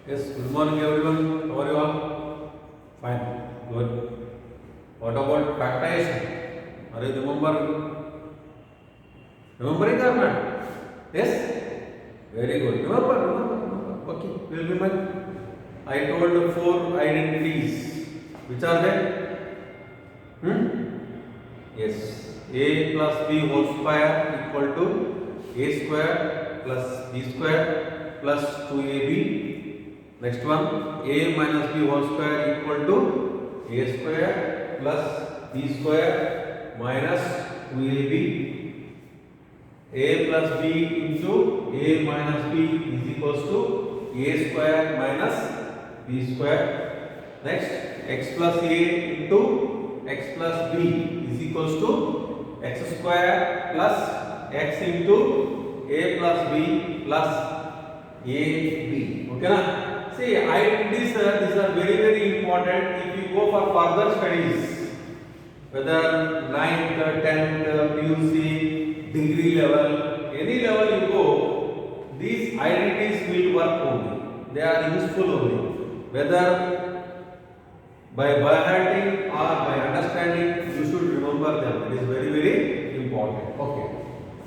Yes, good morning everyone. How are you all? Fine, good. What about factorization? Are you remembering or not? Yes? Very good. Remember. Okay, will remember. I told four identities. Which are they? Hmm? Yes. A plus B whole square equal to A square plus B square plus 2AB. Next one, a minus b whole square equal to a square plus b square minus 2ab. A plus b into a minus b is equals to a square minus b square. Next, x plus a into x plus b is equals to x square plus x into a plus b plus ab. Okay na? See, identities these are very important if you go for further studies, whether 9th, 10th, PUC, degree level, any level you go, these identities will work only. They are useful only. Whether by hearting or by understanding, you should remember them. It is very important. Okay.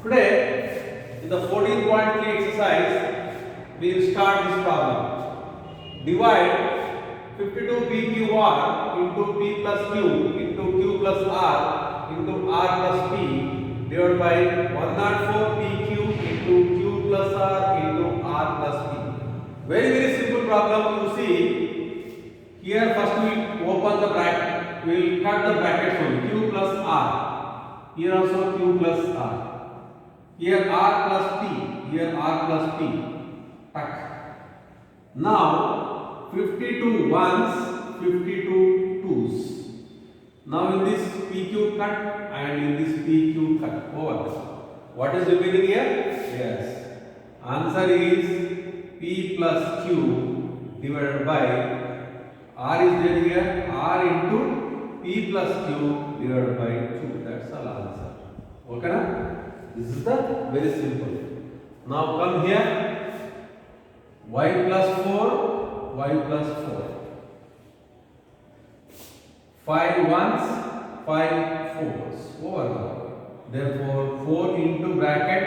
Today, in the 14.3 exercise, we will start this problem. Divide 52PQR into P plus Q into Q plus R into R plus P divided by 104PQ into Q plus R into R plus P. Very simple problem. You see, here first we open the bracket. We will cut the brackets only. Q plus R. Here also Q plus R. Here R plus P. Here R plus P. Tuck. Now 52 ones, 52 twos. Now in this PQ cut and in this PQ cut over. What is remaining here? Yes. Answer is P plus Q divided by R is there here. R into P plus Q divided by 2. That's all answer. Okay na? This is the very simple. Now come here. Y plus 4, Y plus 4. 5 ones, 5 fours. Over. Therefore, 4 into bracket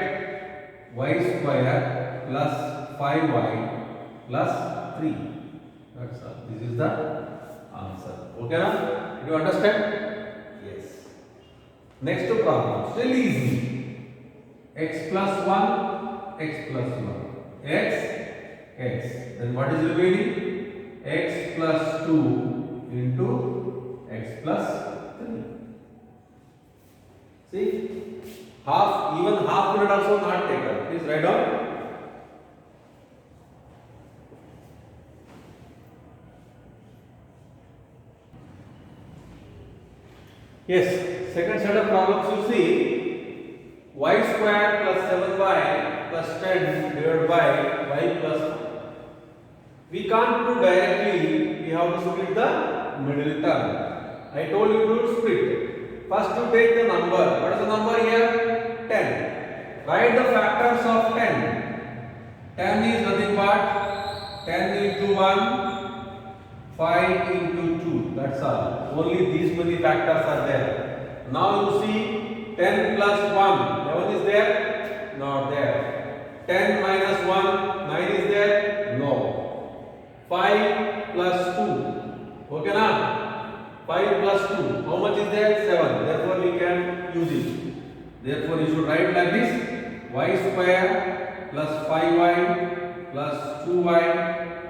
y square plus 5y plus 3. That's all. This is the answer. Okay na? Did you understand? Yes. Next problem. Still easy. X plus 1, X plus 1. X. Then what is remaining? X plus 2 into X plus 3. See? Even half minute also not taken. Please write down. Yes, second set of problems you see. Y square plus 7y plus 10 divided by y plus 1. We can't do directly, we have to split the middle term. I told you to split. First you take the number. What is the number here? 10. Write the factors of 10. 10 is nothing but 10 into 1, 5 into 2. That's all. Only these many factors are there. Now you see 10 plus 1. 11 is there? Not there. 10 minus 1. 9 is there? No. 5 plus 2. Okay na? 5 plus 2. How much is there? 7. Therefore we can use it. Therefore you should write like this. Y square plus 5y plus 2y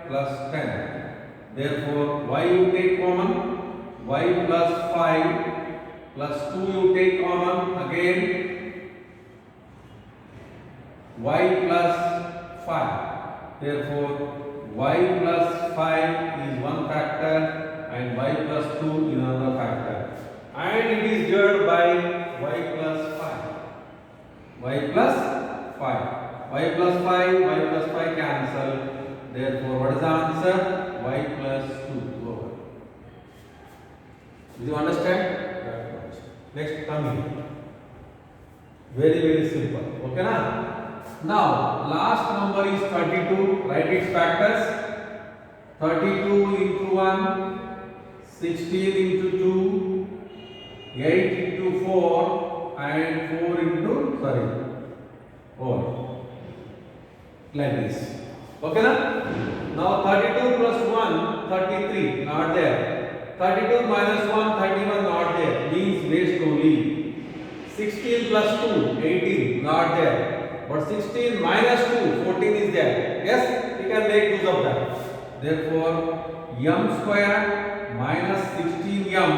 plus 10. Therefore y you take common. Y plus 5 plus 2 you take common. Again y plus 5. Therefore y plus 5 is one factor and y plus 2 is another factor, and it is divided by y plus 5. Y plus 5. Y plus 5, y plus 5 cancel. Therefore, what is the answer? Y plus 2. Over. Do you understand? Next, come here. Very simple. Okay na? Now, last number is 32. Write its factors. 32 into 1, 16 into 2, 8 into 4 and 4 into, sorry, 4. Like this. Okay na? Now 32 plus 1, 33, not there. 32 minus 1, 31, not there. Means waste only. 16 plus 2, 18, not there. But 16 minus 2, 14 is there. Yes, we can make use of that. Therefore, m square minus 16m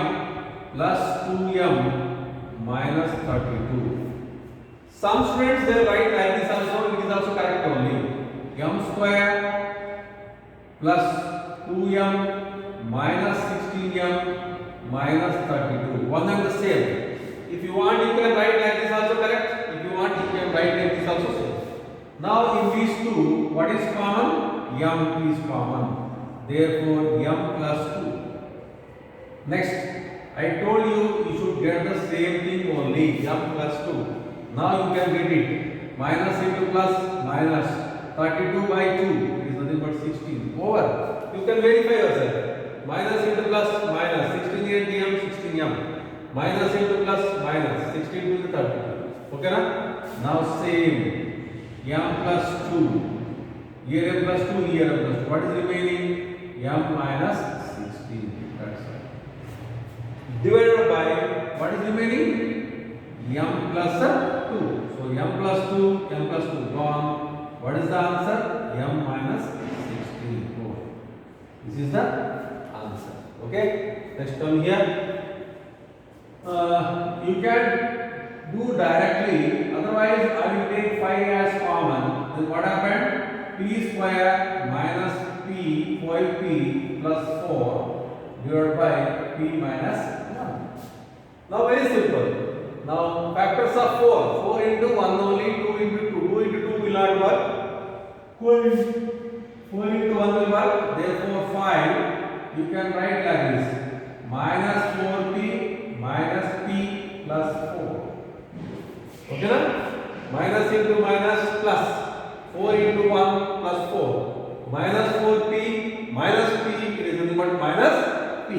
plus 2m minus 32. Some students they write like this also, it is also correct only. M square plus 2m minus 16m minus 32. One and the same. If you want, you can write like this also correct. If you want, you can write like this also same. Now in these two, what is common? M is common. Therefore, m plus 2. Next, I told you should get the same thing only, m plus 2. Now you can get it. Minus into plus minus. 32 by 2 is nothing but 16. Over. You can verify yourself. Minus into plus minus. 16 m, 16m. Minus into plus minus. 16 to the 32. Okay na? Now same. M plus 2. Here m plus 2, here m plus 2. What is remaining? M minus 16. That's it. Divided by, what is remaining? M plus 2. So m plus 2, m plus 2 gone. What is the answer? M minus 16. Oh. This is the answer. Okay. Next one here. You can do directly. Otherwise, I will take 5 as common. Then what happened? P square minus P 5P plus 4 divided by P minus 1. Now very simple. Now factors of 4. 4 into 1 only, 2 into 2. 2 into 2 will not work. 4 into 1 will work. Therefore 5 you can write like this. Minus 4P minus P plus 4. Okay na? Minus into minus plus. 4 into 1 plus 4. Minus 4P minus P, it is nothing but minus P.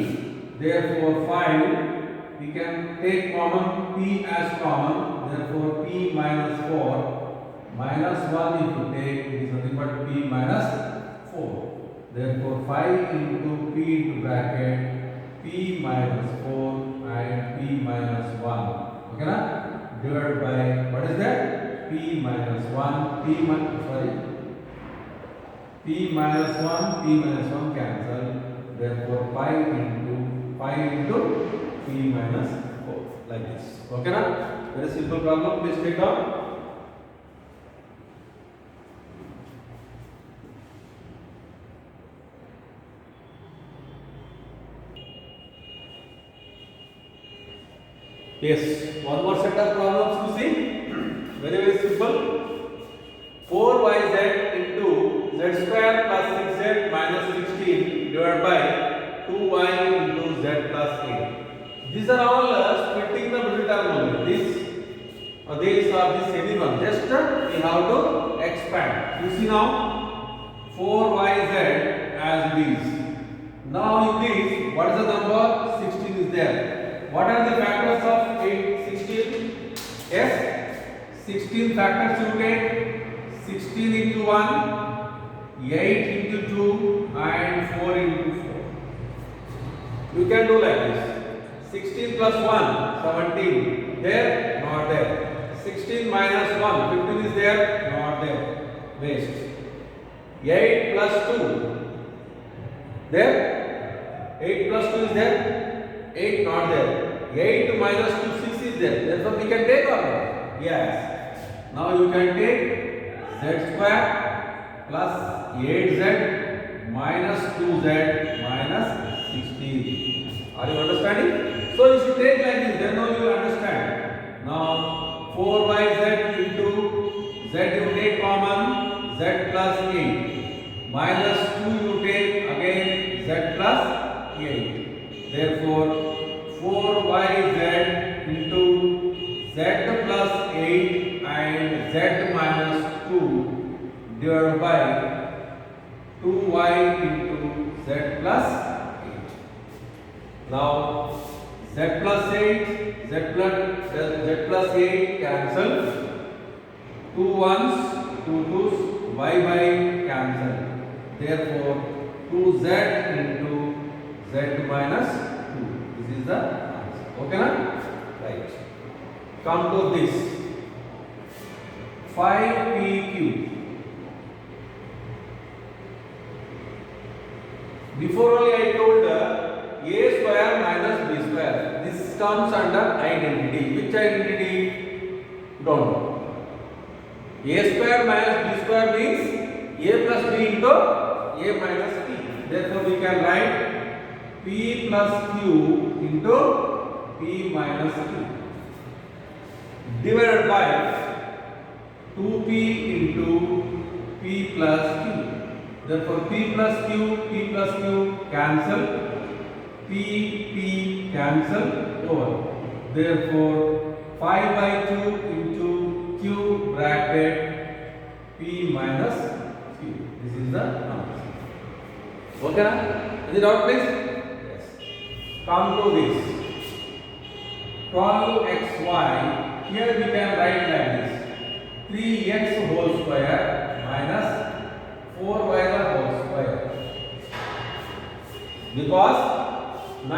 Therefore 5 we can take common P as common. Therefore P minus 4 minus 1 if you take, it is nothing but P minus 4. Therefore 5 into P into bracket P minus 4 and P minus 1. Okay na? Divided by, what is that? P minus 1, P minus 1 cancel. Therefore 5 into P minus 4, like this. Okay na? Very simple problem. Please take down. Yes, one more set of problems to see. Very simple. 4yz into z square plus 6z minus 16 divided by 2y into z plus 8. These are all splitting the middle term only. This or this or this anyone. Just we have to expand. You see now 4yz as it is. Now in this, what is the number? 16 is there. What are the factors of 8, 16? Yes, 16 factors you take. 16 into 1, 8 into 2 and 4 into 4. You can do like this. 16 plus 1, 17. There? Not there. 16 minus 1, 15 is there? Not there. Waste. 8 plus 2. There? 8 plus 2 is there? 8 not there. 8 minus 2, 6 is there. Therefore we can take or not? Yes. Now you can take z square plus 8z minus 2z minus 16. Are you understanding? So you should take like this, then only you will understand. Now 4yz into z you take common, z plus 8 minus 2 you take again z plus 8. Therefore 4yz into z plus 8 and z minus 2 divided by 2y into z plus 8. Now z plus 8, z plus 8 cancel. 2 ones, 2 twos, y cancel. Therefore, 2z into z minus 2. This is the answer. Okay na? Right. Come to this. 5p cube. Before only I told a square minus b square. This comes under identity. Which identity? Don't know. A square minus b square means a plus b into a minus p. Therefore, we can write p plus q into p minus q divided by 2p into p plus q. Therefore, p plus q cancel, p cancel over. Therefore, 5 by 2 into q bracket p minus q. This is the answer. Okay? Any doubt, please? Yes. Come to this. 12xy. Here we can write like this. 3x whole square minus 4y whole square. Because 9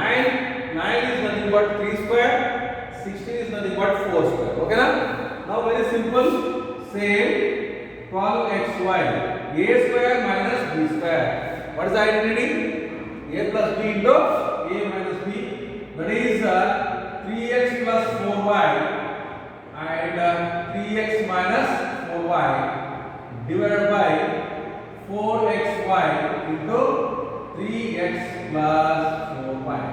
is nothing but 3 square, 16 is nothing but 4 square. Okay na? Now very simple. Same 12xy. A square minus b square. What is the identity? A plus b into a minus b. That is 3x plus 4y and 3x minus 4y divided by 4xy into 3x plus 4y.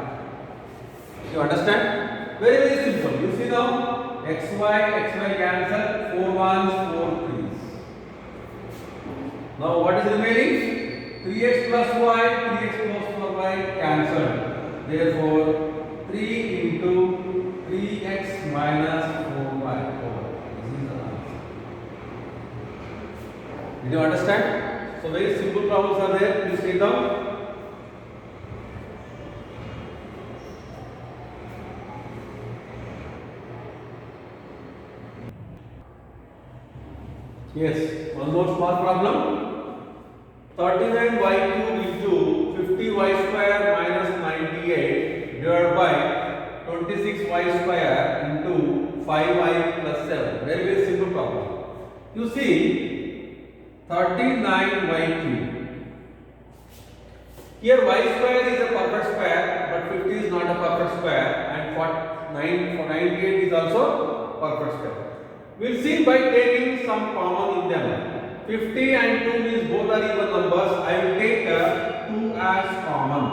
You understand? Very simple. You see now, xy cancel, 4 ones, 4 threes. Now what is remaining? 3x plus y, 3x plus 4y cancelled. Therefore, 3 into 3x minus 4y over. This is the answer. Did you understand? So very simple problems are there. Please take down. Yes, one more small problem. 39y cube into 50y square minus 98 divided by 26y square into 5y plus 7. Very simple problem. You see, 39y cube. Here y square is a perfect square, but 50 is not a perfect square, and 98 is also perfect square. We'll see by taking some common in them. 50 and 2 means both are even numbers. I will take 2 as common.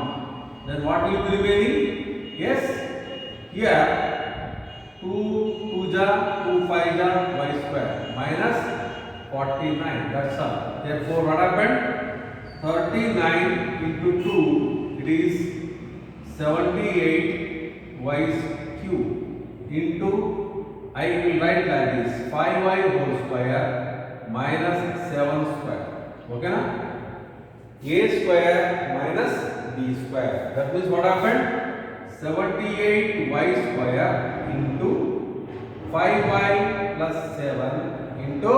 Then what will be remaining? Yes, here 2 ja, 2 5 ja, y square minus 49. That's all. Therefore, what happened? 39 into 2, it is 78 y cube into, I will write like this, 5y whole square minus 7 square. Okay na? A square minus b square. That means what happened? 78y square into 5y plus 7 into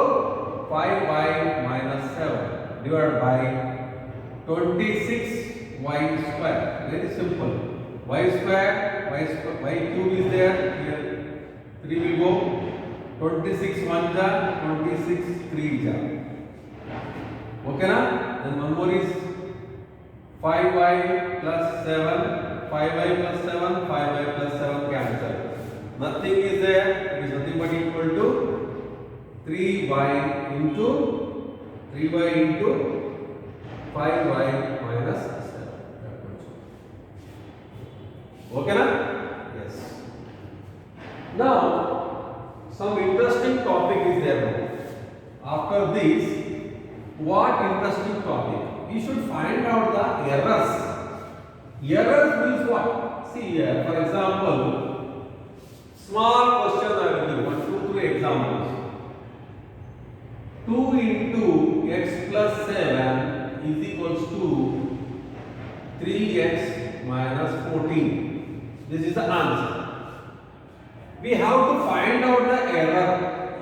5y minus 7 divided by 26y square. Very simple. Y cube is there here. 3 will go. 26 1 ja, 26 3 ja. Okay na? Then one more is 5y plus 7, 5y plus 7, 5y plus 7 cancel. Nothing is there. It is nothing but equal to 3y into 5y minus 7. Okay na? Yes. Now, some interesting topic is there. After this, what interesting topic? We should find out the errors. Errors means what? See here, for example, small question I will give 1, 2, 3 examples. 2 into x plus 7 is equals to 3x minus 14. This is the answer. We have to find out the error.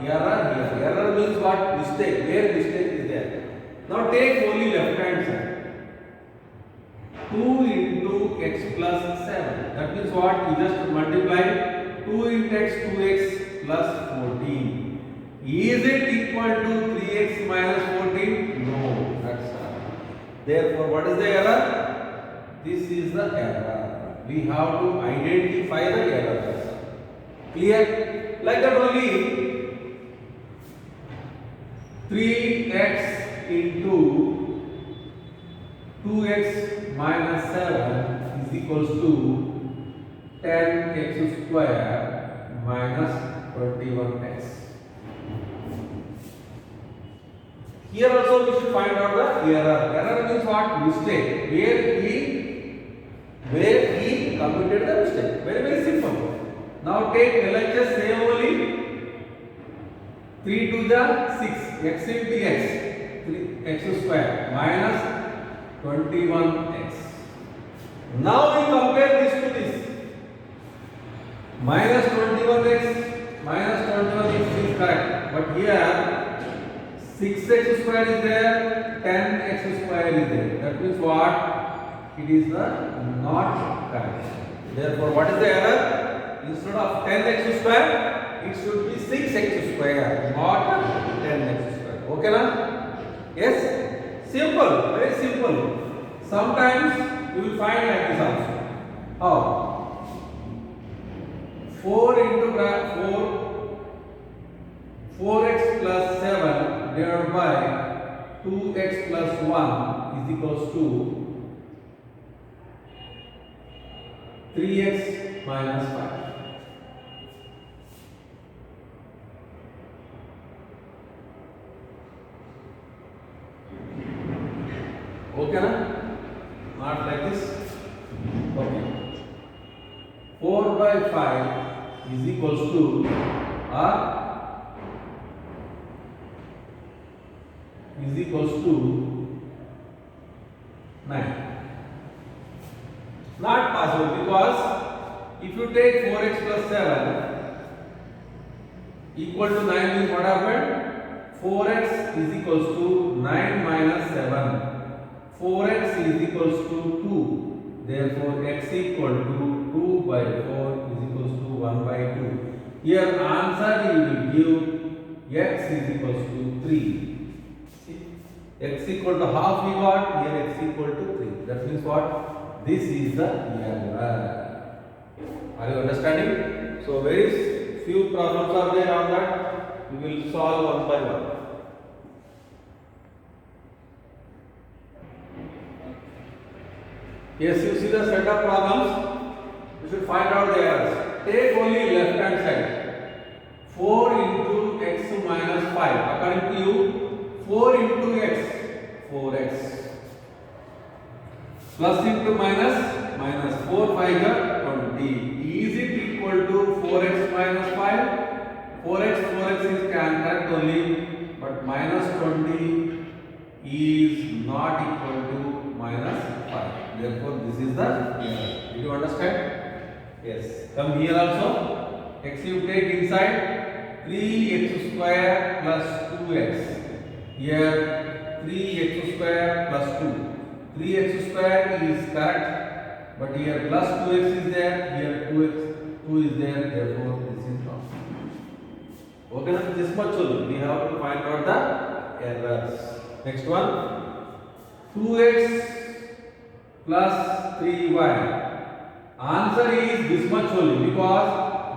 Error here. Error means what? Mistake. Where mistake is there? Now take only left hand side. 2 into x plus 7. That means what? You just multiply 2 into x, 2x plus 14. Is it equal to 3x minus 14? No. That's right. Therefore, what is the error? This is the error. We have to identify the error. Clear? Like that only. 3x into 2x minus 7 is equals to 10x square minus 21x. Here also we should find out the error. Error means what? Mistake. Where he committed the mistake. Very, very simple. Now take LHS same only. 3 to the 6. X into x. 3x square minus 21x. Now we compare this to this. Minus 21x minus 21x is correct. But here 6x square is there, 10x square is there. That means what? It is the not correct. Therefore, what is the error? Instead of 10x square, it should be 6x square, not 10x square. Okay, na? Yes? Simple, very simple. Sometimes you will find like this also. How? 4 into 4x plus 7 divided by 2x plus 1 is equals to 3x minus 5. Okay, na? Not like this. Okay. 4 by 5 is equals to is equals to 9. Not possible, because if you take 4x plus 7 equal to 9 means what happened? 4x is equals to 9 minus 7. 4x is equals to 2. Therefore, x equal to 2 by 4 is equals to 1 by 2. Here answer you will give x is equals to 3. X equal to half we got, here x equal to 3. That means what? This is the error. Are you understanding? So very few problems are there on that. We will solve one by one. Yes, you see the set of problems. We should find out the errors. Take only left hand side. 4 into x minus 5. According to you, 4 into x, 4x. Plus into minus, minus 4 5 are 20. Is it equal to 4x minus 5? 4x is correct only, but minus 20 is not equal to minus 5. Therefore, this is the error. Did you understand? Yes. Come here also. X you take inside 3x square plus 2x. Here 3x square plus 2. 3x square is correct, but here plus 2x is there, here 2 is there, therefore this is wrong. Okay, now this much only. We have to find out the errors. Next one, 2x plus 3y. Answer is this much only, because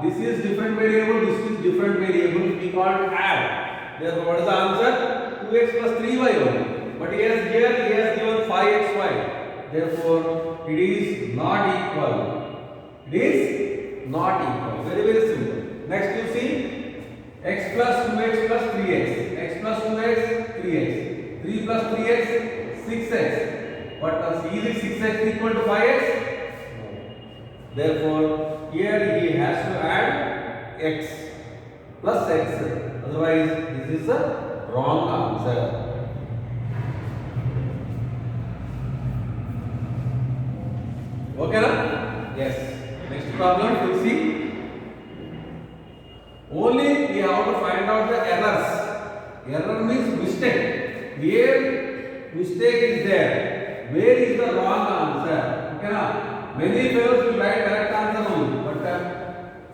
this is different variable, this is different variable, we can't add. Therefore, what is the answer? 2x plus 3y only. But here he has given 5xy. Therefore, it is not equal. It is not equal. Very, very simple. Next you see, x plus 2x plus 3x. X plus 2x, 3x. 3 plus 3x, 6x. But is it 6x equal to 5x? No. Therefore, here he has to add x plus x. Otherwise, this is the wrong answer. Okay na? Yes. Next problem we'll see. Only we have to find out the errors. Error means mistake. Where mistake is there? Where is the wrong answer? Okay na? Many fellows will write correct answer only, but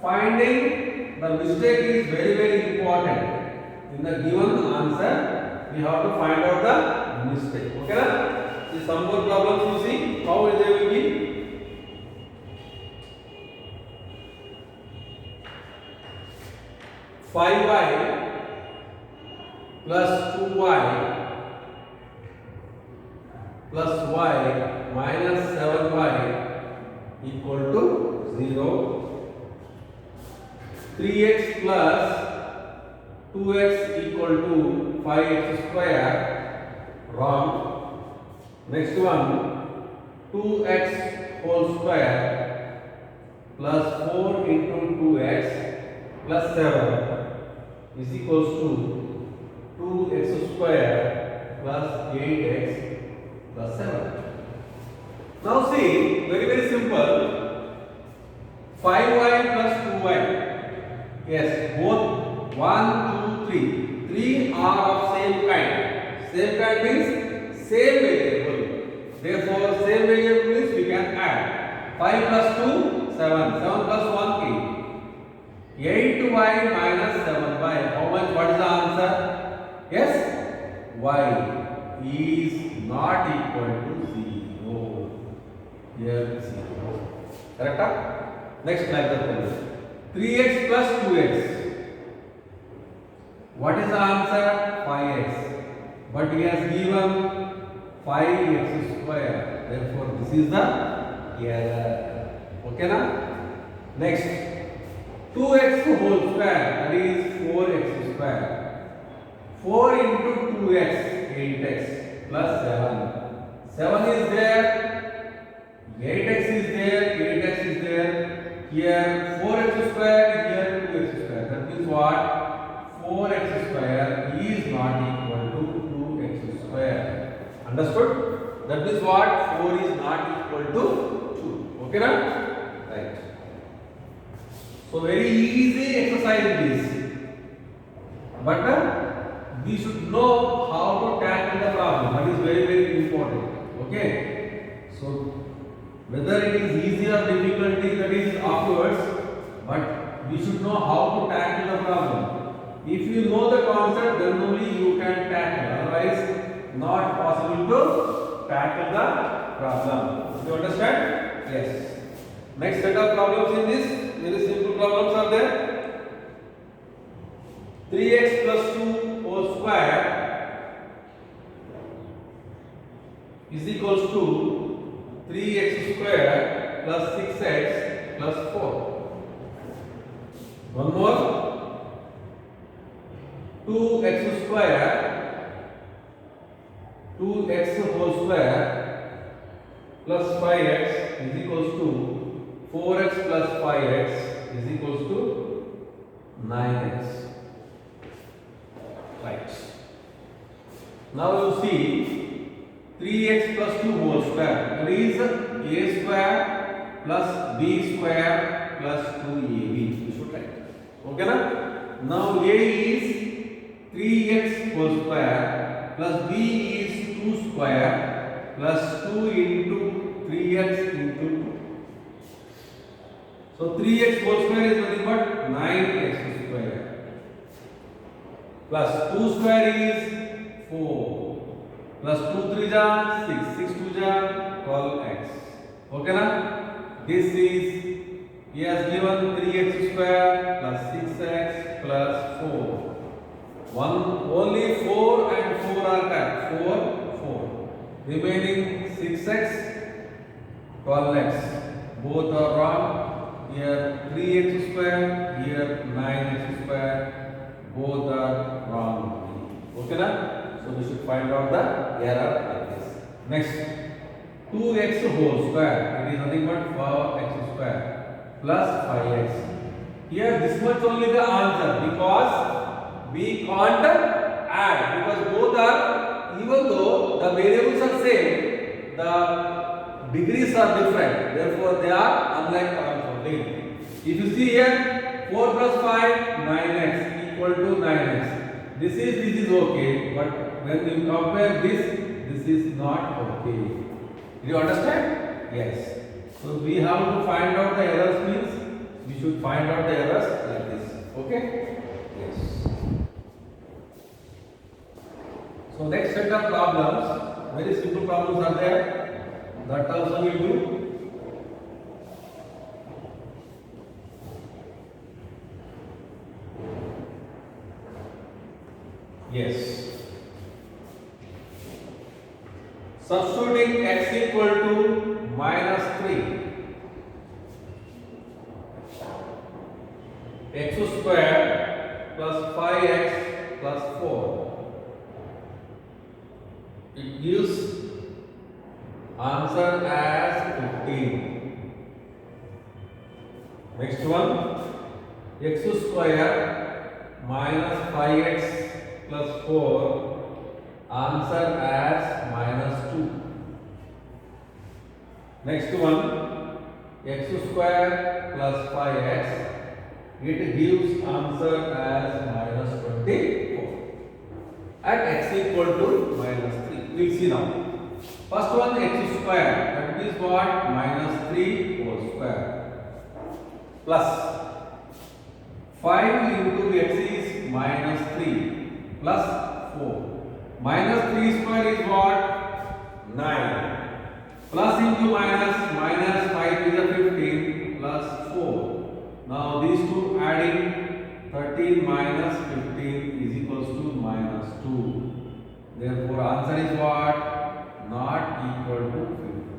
finding the mistake is very very important. In the given answer, we have to find out the mistake. Okay na? See some more problems you see how they will be. 5y plus 2y plus y minus 7y equal to 0. 3x plus 2x equal to 5x square. Wrong. Next one, 2x whole square plus 4 into 2x plus 7 is equals to 2x square plus 8x plus 7. Now see, very very simple. 5y plus 2y. Yes, both 1, 2, 3. 3 are of same kind. Same kind means same variable. Therefore, same variable means we can add. 5 plus 2, 7. 7 plus 1, 8. 8y minus 7y. How much? What is the answer? Yes? Y is not equal to 0. Here 0. Correct? Next like that. 3x plus 2x. What is the answer? 5x. But he has given 5x square. Therefore, this is the error. Okay na? Next. 2x whole square, that is 4x square. 4 into 2x, 8x plus 7. 7 is there, 8x is there, 8x is there. Here 4x square, here 2x square. That means what? 4x square is not equal to 2x square. Understood? That means what? 4 is not equal to 2. Okay na? Right. So very easy exercise it is, but we should know how to tackle the problem. That is very very important. Okay. So whether it is easy or difficulty, that is afterwards, but we should know how to tackle the problem. If you know the concept, then only you can tackle. Otherwise, not possible to tackle the problem. You understand? Yes. Next set of problems in this. Very simple problems are there. 3x plus 2 whole square is equals to 3x square plus 6x plus 4. One more. 2x square, 2x whole square plus 5x is equals to 4x plus 5x is equals to 9x. Right. Now you see 3x plus 2 whole square. That is a square plus b square plus 2ab. You should write. Okay na? Now a is 3x whole square plus b is 2 square plus 2 into 3x into 2. So 3x whole square is nothing but 9x square plus 2 square is 4 plus 2 3 ja 6, 6 2 ja 12x. Okay na? This is, he has given 3x square plus 6x plus 4. Only 4 and 4 are cut. 4, 4. Remaining 6x, 12x. Both are wrong. Here 3x square, here 9x square, both are wrong. Okay na? So we should find out the error like this. Next, 2x whole square, it is nothing but 4x square plus 5x. Here this much only the answer, because we can't add, because both are, even though the variables are same, the degrees are different. Therefore, they are unlike columns only. If you see here, 4 plus 5, 9x equal to 9x. This is okay, but when you compare this is not okay. Do you understand? Yes. So we have to find out the errors means we should find out the errors like this. Okay? Yes. So next set of problems, very simple problems are there. That also we will do. Yes. Substituting x equal to -3. X square plus 5x plus 4. It gives answer as 15. Next one, x square minus 5x plus 4, answer as -2. Next one, x square plus 5x, it gives answer as -24 at x equal to -3. We will see now. First one, x square, that is what? -3 whole square plus 5 into x is -3 plus 4. -3 square is what? 9. Plus into minus, minus 5 is a 15 plus 4. Now these two adding 13 minus 15 is equals to -2. Therefore answer is what? Not equal to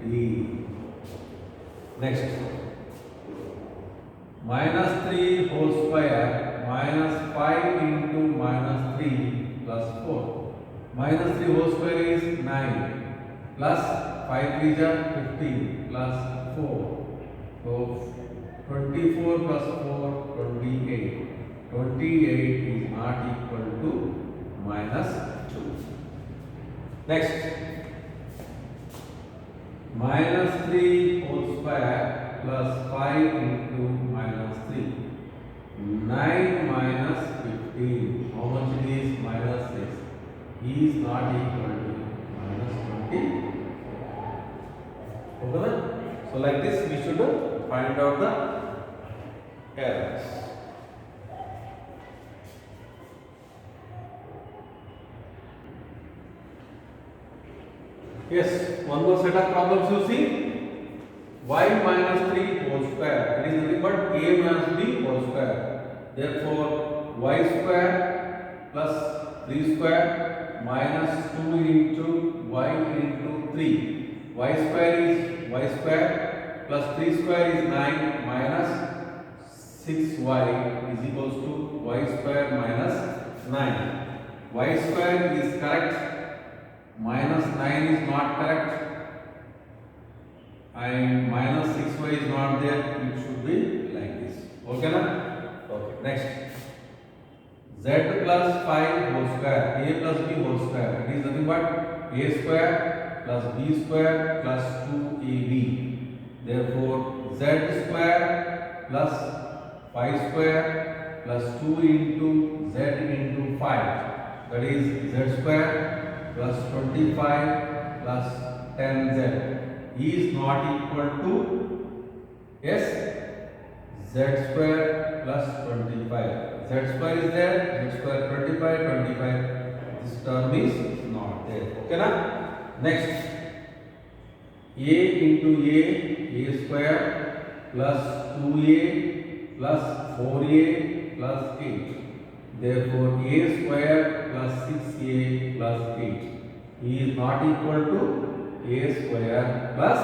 15. Next. -3 whole square minus 5 into -3 plus 4. -3 whole square is 9 plus 5 is 15 plus 4. So 24 plus 4, 28. 28 is not equal to -2. Next. -3 whole square plus 5 into -3. 9 minus 15. How much it is? -6. Is not equal to -20. Okay? So like this we should find out the errors. Yes, one more set of problems you see. Y minus 3 whole square. It is nothing but a minus b whole square. Therefore, y square plus 3 square minus 2 into y into 3. Y square is y square plus 3 square is 9 minus 6y is equals to y square minus 9. Y square is correct. Minus 9 is not correct. And minus 6y is not there. It should be like this. Okay na? Okay. Next. Z plus 5 whole square. A plus b whole square. It is nothing but a square plus b square plus 2ab. Therefore, z square plus 5 square plus 2 into z into 5. That is z square plus 25 plus 10z is not equal to, yes, z square plus 25. Z square is there, z square 25, 25. This term is not there. Okay na? Next, a into a square plus 2a plus 4a plus 8. Therefore, a square plus 6a plus 8 is not equal to a square plus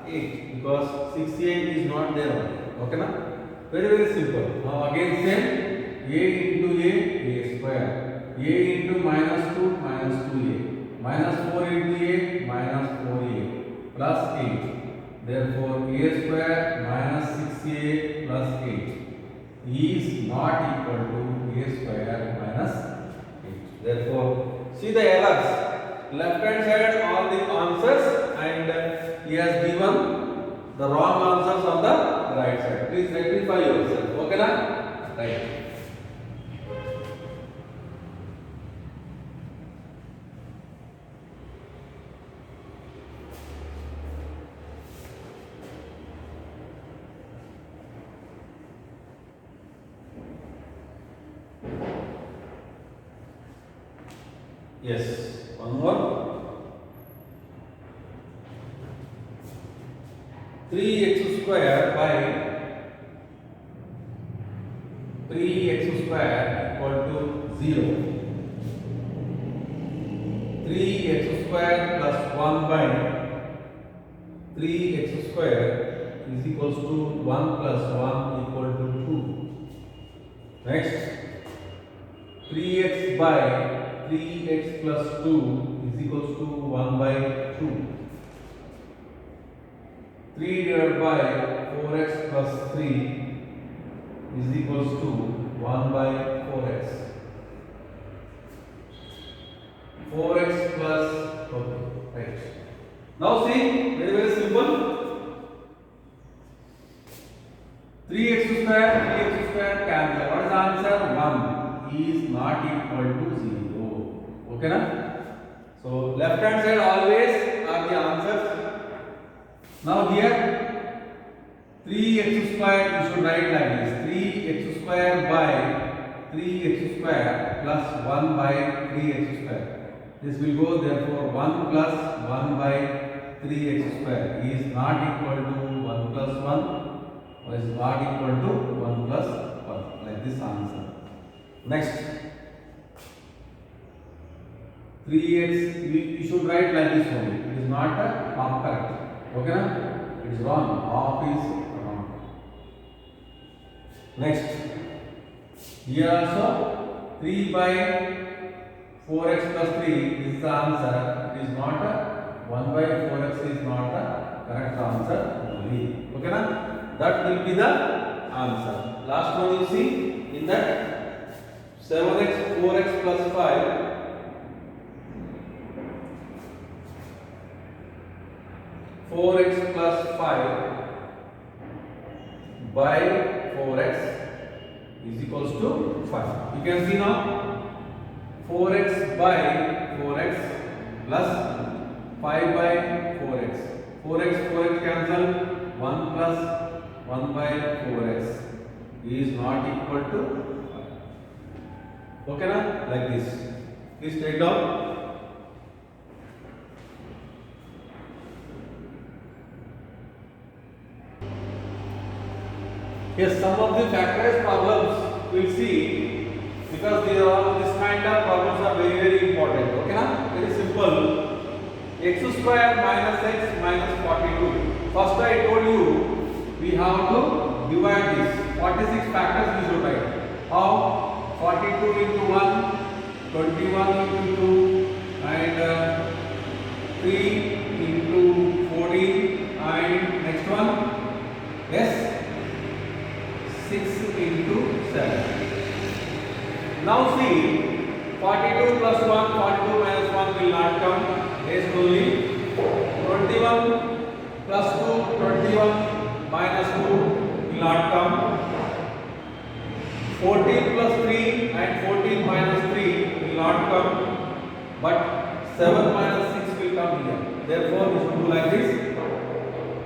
8 because 6a is not there. Okay na? Very simple. Now again same, a into a square. A into minus 2 minus 2a. Minus 4 into a minus 4a plus 8. Therefore, a square minus 6a plus 8 is not equal to a square minus 8. Therefore, see the errors. left hand side all the answers and he has given the wrong answers on the right side. Please rectify yourself. Okay na? Right. Yes, one more. 3x square by 3x square equal to 0. 3x square plus 1 by 3x square is equals to 1 plus 1 equal to 2. Next, 3x by 3x plus 2 is equals to 1 by 2. 3 divided by 4x plus 3 is equals to 1 by 4x. 4x plus, okay, right. Now see, very very simple. 3x square cancel. What is the answer? 1 is not equal to 0. Okay na? So left hand side always are the answers. Now here 3x square you should write like this. 3x square by 3x square plus 1 by 3x square. This will go, therefore 1 plus 1 by 3x square is not equal to 1 plus 1 or is not equal to 1 plus 1, like this answer. Next, 3x you should write like this only. It is not a half correct. Okay na? It is wrong. Half is wrong. Next, here also 3 by 4x plus 3 is the answer. It is not a 1 by 4x is not a correct answer only. Okay na? That will be the answer. Last one you see in that 7x 4x plus 5. 4x plus 5 by 4x is equals to 5. You can see now 4x by 4x plus 5 by 4x. 4x cancel. 1 plus 1 by 4x is not equal to 5. Okay na? Like this. Please take down. Yes, some of the factorized problems we'll see, because this kind of problems are very very important. Okay na? Very simple. X square minus x minus 42. First I told you we have to divide this. 46 factors we should write. How? 42 into 1, 21 into 2 and 3 into 14 and next one. Yes. 6 into 7. Now see, 42 plus 1, 42 minus 1 will not come. There is only 21 plus 2, 21 minus 2 will not come. 14 plus 3 and 14 minus 3 will not come. But 7 minus 6 will come here. Therefore, we should do like this.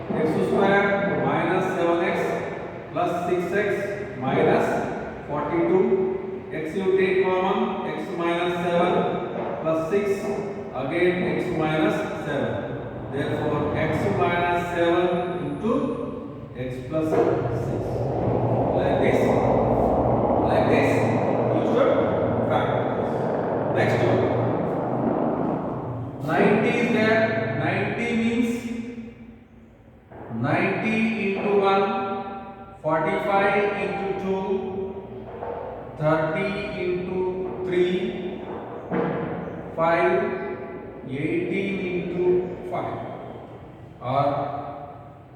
X square minus 7x plus 6x minus 42. X you take common, x minus 7 plus 6, again x minus 7. Therefore, x minus 7 into x plus 6. Like this you should factorize. Next one. 90 is there. 90 means 90 into 1, 45 into 2, 30 into 3, 5, 18 into 5 or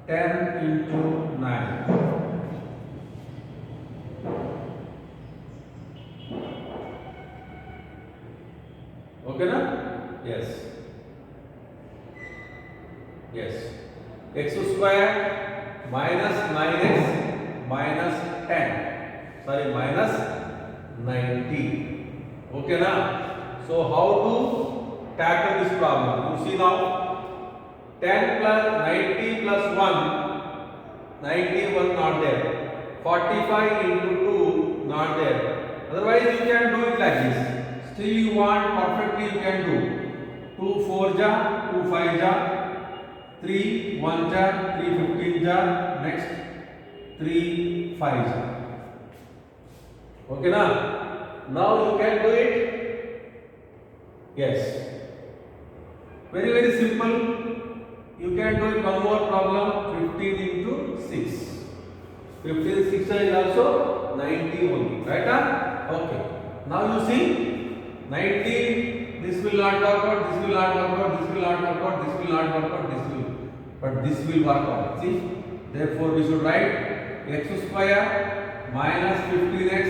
10 into 9. Okay na? Yes. Yes. X square minus 9x minus 10. Sorry, minus 90. Okay na? So how to tackle this problem? You see now, 10 plus 90 plus 1, 91 not there. 45 into 2 not there. Otherwise you can do it like this. Still you want perfectly, you can do 2 4 ja, 2 5 ja, 3 1 ja, 3 15 ja, next 3 5 ja. Okay na? Now you can do it. Yes. Very very simple. You can do it one more problem. 15 into 6. 15 6 is also 90 only. Right? Okay. Now you see 19. This will not work out. This will not work out. This will not work out. This will not work out. This will. But this will work out. See. Therefore we should write x square minus 15x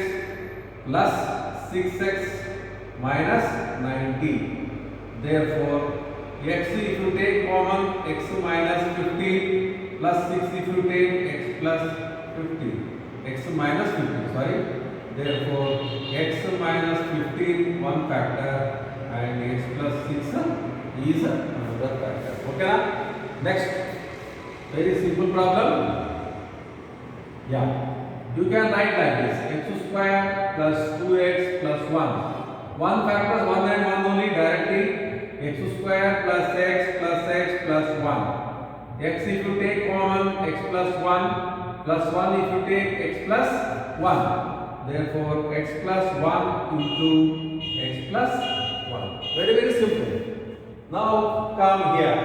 plus 6x minus 90. Therefore, x if you take common, x minus 15 plus 6 if you take x plus 15. X minus 15, sorry. Therefore, x minus 15 one factor and x plus 6 is another factor. Okay na? Next, very simple problem. Yeah. You can write like this, x square plus 2x plus 1. One factor, 1 and 1 only directly, x square plus x plus 1. X if you take common, x plus 1 if you take x plus 1. Therefore, x plus 1 into x plus 1. Very very simple. Now come here.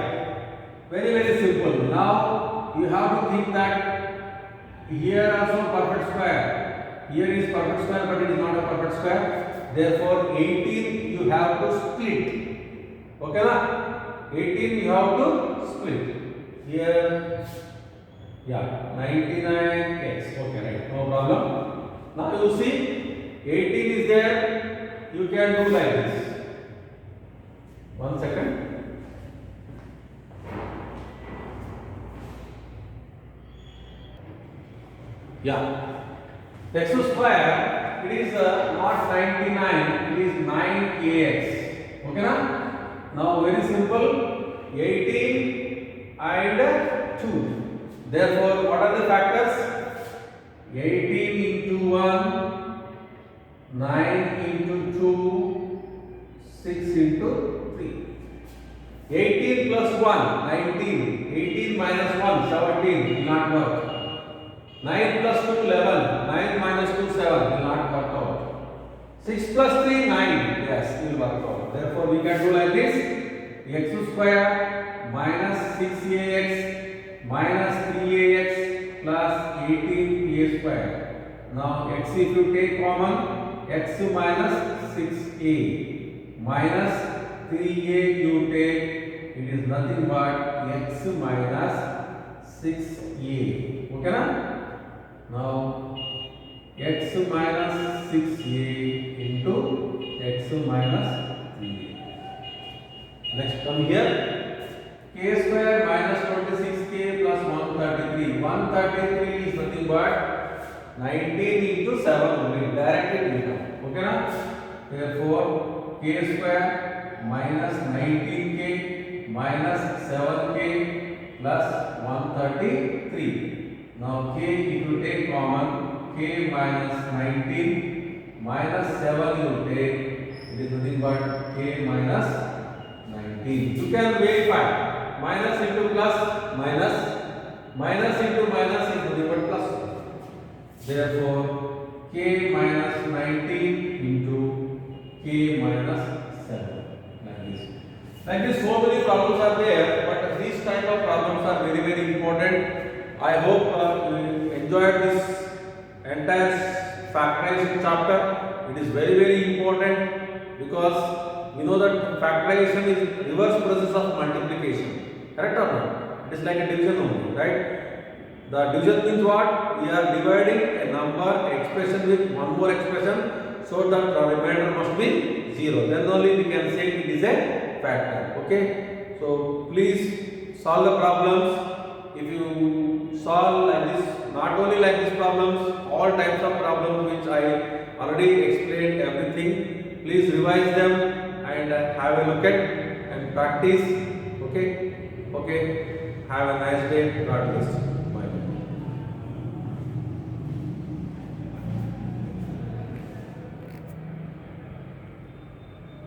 Very very simple. Now you have to think that here also perfect square. Here is perfect square, but it is not a perfect square. Therefore, 18 you have to split. Okay na? 18 you have to split. Here, yeah, 99x. Okay, right? No problem. Now you see, 18 is there. You can do like this. 1 second. Yeah, x square, it is not 99, it is 9ax. Okay na? Now very simple, 18 and 2. Therefore, what are the factors? 18 into 1, 9 into 2, 6 into 3. 18 plus 1, 19. 18 minus 1, 17, will not work. 9 plus 2, 11. 9 minus 2, 7. Will not work out. 6 plus 3, 9. Yes, will work out. Therefore, we can do like this. X square minus 6ax minus 3ax plus 18a square. Now, x if you take common, x minus 6a minus 3a you take, it is nothing but x minus 6a. Okay na? Now, x minus 6a into x minus 3a. Next, come here. K square minus 26k plus 133. 133 is nothing but 19 into 7 only. Directly we come. Okay na? Therefore, k square minus 19k minus 7k plus 133. Now k if you take common, k minus 19 minus 7 you take, it is nothing but k minus 19. You can verify. Minus into plus, minus. Minus into minus is nothing but plus. Therefore, k minus 19 into k minus 7. Like this. Like this, so many problems are there, but these type of problems are very very important. I hope you enjoyed this entire factorization chapter. It is very very important because we know that factorization is reverse process of multiplication. Correct or not? It is like a division only, right? The division means what? We are dividing a number expression with one more expression, so that the remainder must be 0. Then only we can say it is a factor. Okay. So please solve the problems. If you solve like this, not only like these problems, all types of problems which I already explained everything, please revise them and have a look at and practice. Okay. Okay. Have a nice day. God bless.